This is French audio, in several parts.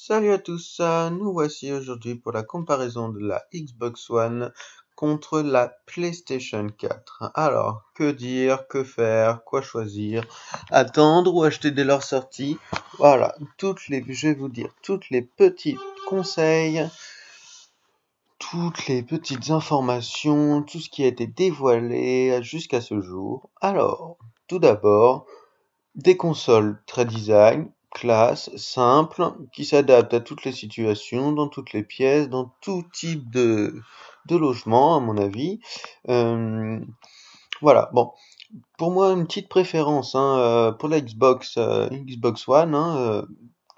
Salut à tous, nous voici aujourd'hui pour la comparaison de la Xbox One contre la PlayStation 4. Alors, que dire, que faire, quoi choisir, attendre ou acheter dès leur sortie? Voilà, je vais vous dire toutes les petits conseils, toutes les petites informations, tout ce qui a été dévoilé jusqu'à ce jour. Alors, tout d'abord, des consoles très design, classe, simples, qui s'adaptent à toutes les situations, dans toutes les pièces, dans tout type de logement, à mon avis. Euh, voilà, bon, pour moi, une petite préférence hein, pour la Xbox One, hein,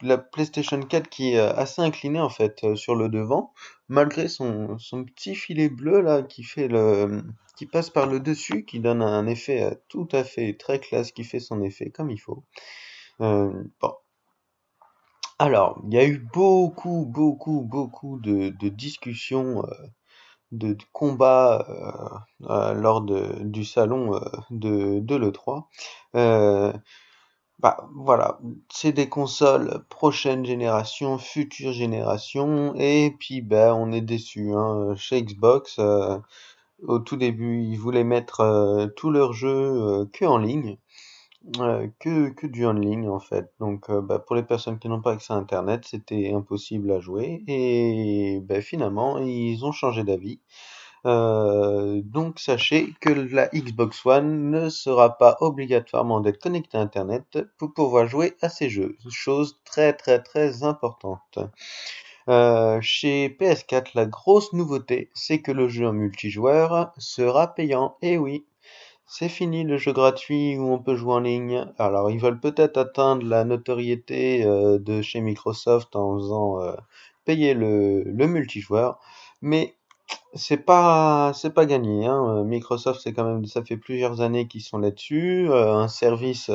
la PlayStation 4 qui est assez inclinée en fait sur le devant, malgré son petit filet bleu là qui passe par le dessus, qui donne un effet tout à fait très classe, qui fait son effet comme il faut. Bon. Alors, il y a eu beaucoup de discussions, de combats lors du salon de l'E3. Euh, Bah voilà, c'est des consoles prochaine génération, future génération, et puis bah on est déçu hein. Chez Xbox, au tout début, ils voulaient mettre tous leurs jeux que en ligne. Que du en ligne en fait. Donc bah, pour les personnes qui n'ont pas accès à Internet, c'était impossible à jouer. Et bah, finalement, ils ont changé d'avis. Donc sachez que la Xbox One ne sera pas obligatoirement d'être connectée à Internet pour pouvoir jouer à ces jeux. Chose très importante. Chez PS4, la grosse nouveauté, c'est que le jeu en multijoueur sera payant. Et oui, c'est fini le jeu gratuit où on peut jouer en ligne. Alors, ils veulent peut-être atteindre la notoriété de chez Microsoft en faisant payer le multijoueur, mais c'est pas gagné, hein. Microsoft, c'est quand même, ça fait plusieurs années qu'ils sont là-dessus, un service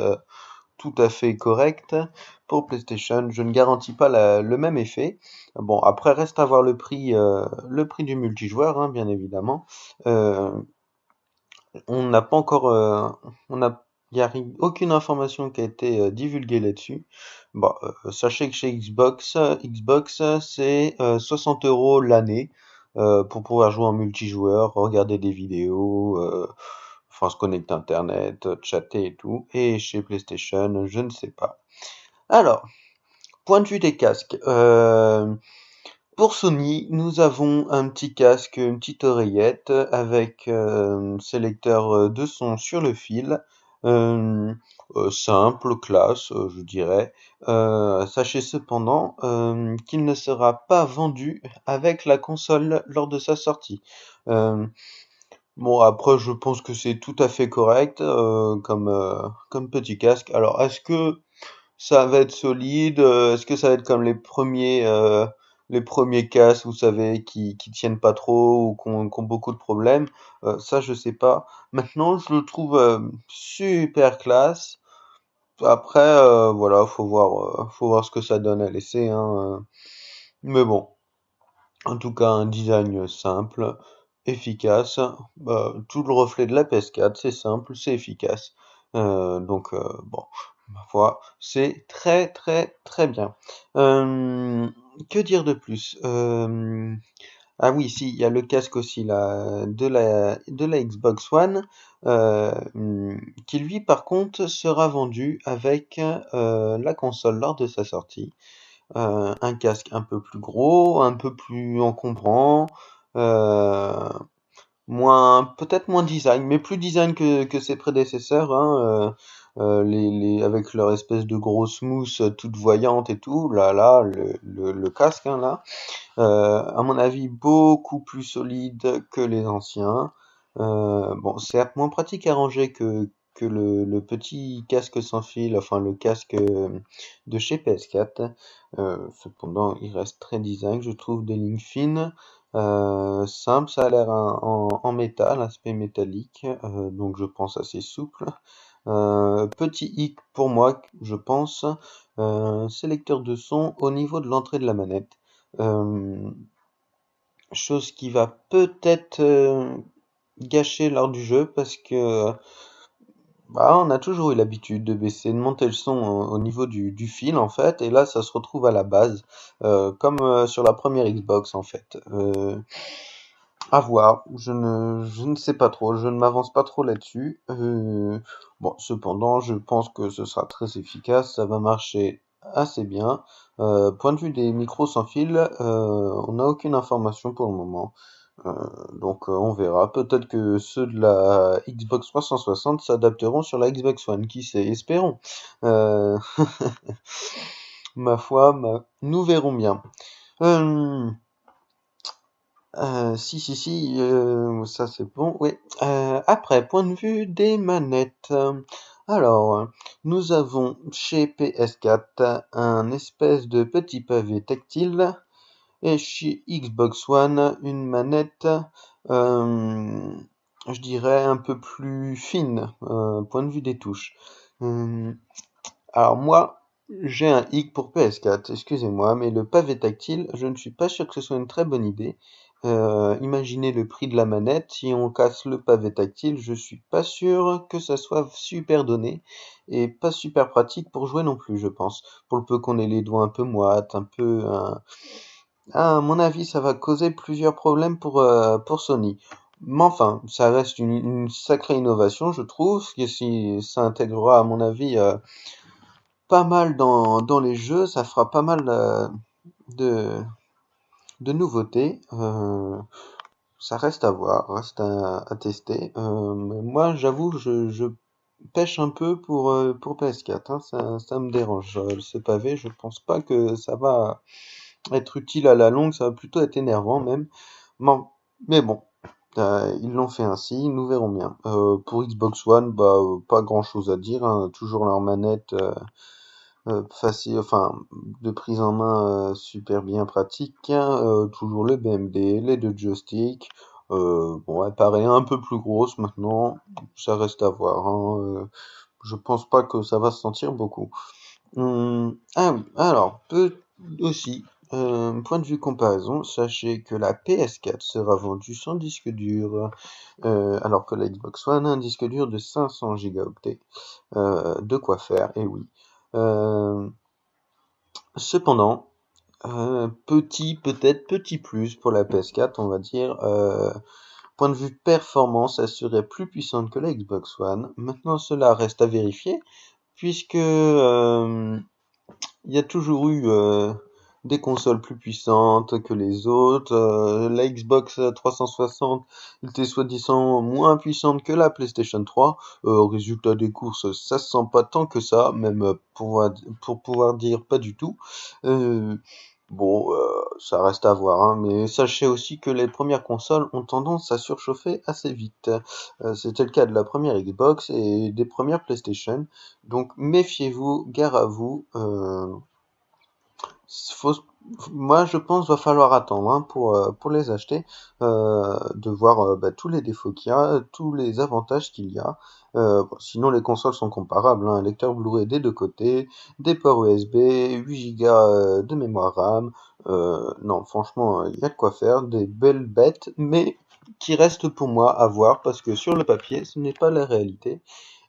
tout à fait correct. Pour PlayStation, je ne garantis pas le même effet. Bon, après reste à voir le prix du multijoueur, hein, bien évidemment. Euh, on n'a pas encore, on a, il n'y a aucune information qui a été divulguée là-dessus. Bon, sachez que chez Xbox, c'est 60 € l'année pour pouvoir jouer en multijoueur, regarder des vidéos, enfin se connecter à Internet, chatter et tout. Et chez PlayStation, je ne sais pas. Alors, point de vue des casques. Pour Sony, nous avons un petit casque, une petite oreillette avec sélecteur de son sur le fil, euh, simple, classe, je dirais. Sachez cependant qu'il ne sera pas vendu avec la console lors de sa sortie. Euh, bon, après, je pense que c'est tout à fait correct comme petit casque. Alors, est-ce que ça va être solide. Est-ce que ça va être comme les premiers casques, vous savez, qui tiennent pas trop ou qui ont beaucoup de problèmes? Ça, je sais pas. Maintenant, je le trouve super classe. Après, voilà, faut voir ce que ça donne à l'essai, hein. Mais bon, en tout cas, un design simple, efficace. Tout le reflet de la PS4, c'est simple, c'est efficace. Bon, ma foi, c'est très bien. Euh, que dire de plus? Ah oui, si, il y a le casque aussi là, de la Xbox One, qui lui par contre sera vendu avec la console lors de sa sortie. Un casque un peu plus gros, un peu plus encombrant, euh, peut-être moins design, mais plus design que ses prédécesseurs, hein, avec leur espèce de grosse mousse toute voyante et tout, le casque, hein, là, à mon avis, beaucoup plus solide que les anciens. Bon, certes, moins pratique à ranger que le petit casque sans fil, enfin le casque de chez PS4. Cependant, il reste très design, je trouve des lignes fines, simples, ça a l'air en métal, aspect métallique, donc je pense assez souple. Petit hic pour moi, je pense, sélecteur de son au niveau de l'entrée de la manette. Euh, Chose qui va peut-être gâcher lors du jeu parce que Bah, on a toujours eu l'habitude de baisser, de monter le son au niveau du fil en fait, et là ça se retrouve à la base, comme sur la première Xbox en fait. À voir, je ne sais pas trop, je ne m'avance pas trop là-dessus. Bon, cependant, je pense que ce sera très efficace, ça va marcher assez bien. Point de vue des micros sans fil, on n'a aucune information pour le moment. Euh, donc on verra. Peut-être que ceux de la Xbox 360 s'adapteront sur la Xbox One, qui sait, espérons. Euh, ma foi, nous verrons bien. Euh, si, ça c'est bon, oui. Après, point de vue des manettes. Alors, nous avons chez PS4 un espèce de petit pavé tactile et chez Xbox One une manette, euh, je dirais un peu plus fine, point de vue des touches. Euh, alors moi, j'ai un hic pour PS4, excusez-moi, mais le pavé tactile, je ne suis pas sûr que ce soit une très bonne idée. Imaginez le prix de la manette, si on casse le pavé tactile, je suis pas sûr que ça soit super donné et pas super pratique pour jouer non plus, je pense. Pour le peu qu'on ait les doigts un peu moites, un peu... Ah, à mon avis, ça va causer plusieurs problèmes pour Sony. Mais enfin, ça reste une sacrée innovation, je trouve, que si ça intégrera, à mon avis, pas mal dans les jeux, ça fera pas mal de, de nouveautés. Ça reste à voir, reste à tester. Mais moi, j'avoue, je pêche un peu pour PS4, hein, ça me dérange. Ce pavé, je pense pas que ça va être utile à la longue, ça va plutôt être énervant même. Bon, mais bon, ils l'ont fait ainsi, nous verrons bien. Pour Xbox One, bah, pas grand-chose à dire, hein, toujours leur manette. Facile, enfin, de prise en main super bien pratique, hein, toujours le BMD, les deux joysticks. Bon, elle paraît un peu plus grosse maintenant, ça reste à voir, hein, je pense pas que ça va se sentir beaucoup. Ah oui, alors, aussi, point de vue comparaison, sachez que la PS4 sera vendue sans disque dur, alors que la Xbox One a un disque dur de 500 gigaoctets. De quoi faire, et oui. Euh, Cependant, peut-être petit plus pour la PS4, on va dire. Point de vue performance, elle serait plus puissante que la Xbox One. Maintenant, cela reste à vérifier, puisque il y a toujours eu des consoles plus puissantes que les autres. La Xbox 360 était soi-disant moins puissante que la PlayStation 3. Résultat des courses, ça se sent pas tant que ça, même pour pouvoir dire pas du tout. Euh, bon, ça reste à voir, hein, mais sachez aussi que les premières consoles ont tendance à surchauffer assez vite. C'était le cas de la première Xbox et des premières PlayStation. Donc méfiez-vous, gare à vous. Faut, moi, je pense va falloir attendre, hein, pour les acheter, de voir bah, tous les défauts qu'il y a, tous les avantages qu'il y a. Bon, sinon, les consoles sont comparables, hein, un lecteur Blu-ray des deux côtés, des ports USB, 8 Go de mémoire RAM. Non, franchement, il y a de quoi faire, des belles bêtes, mais qui restent pour moi à voir parce que sur le papier, ce n'est pas la réalité.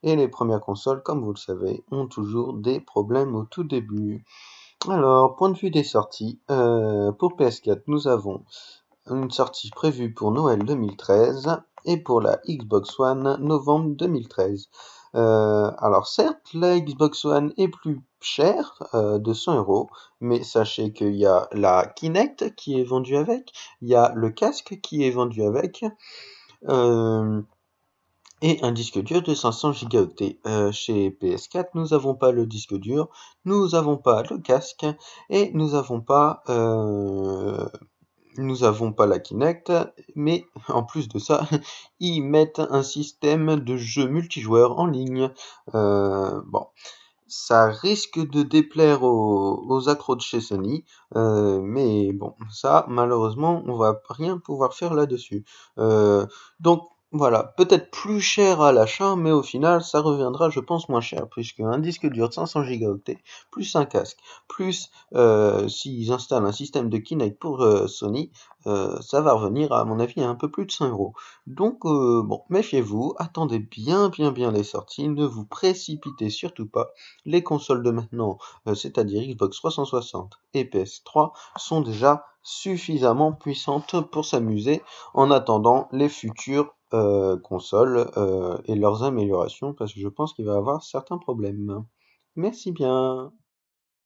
Et les premières consoles, comme vous le savez, ont toujours des problèmes au tout début. Alors, point de vue des sorties, pour PS4, nous avons une sortie prévue pour Noël 2013 et pour la Xbox One, novembre 2013. Alors certes, la Xbox One est plus chère, de 100 €, mais sachez qu'il y a la Kinect qui est vendue avec, il y a le casque qui est vendu avec, euh, et un disque dur de 500 gigaoctets. Chez PS4, nous n'avons pas le disque dur, nous n'avons pas le casque et nous avons pas la Kinect, mais en plus de ça, ils mettent un système de jeu multijoueur en ligne. Bon, ça risque de déplaire aux accros de chez Sony, mais bon, ça, malheureusement, on va rien pouvoir faire là-dessus. Donc, Voilà, peut-être plus cher à l'achat, mais au final, ça reviendra, je pense, moins cher, puisque un disque dur de 500 gigaoctets, plus un casque, plus s'ils installent un système de Kinect pour Sony, ça va revenir, à mon avis, à un peu plus de 100 €. Donc, bon, méfiez-vous, attendez bien les sorties, ne vous précipitez surtout pas. Les consoles de maintenant, c'est-à-dire Xbox 360 et PS3, sont déjà suffisamment puissantes pour s'amuser en attendant les futures consoles et leurs améliorations parce que je pense qu'il va y avoir certains problèmes. Merci bien.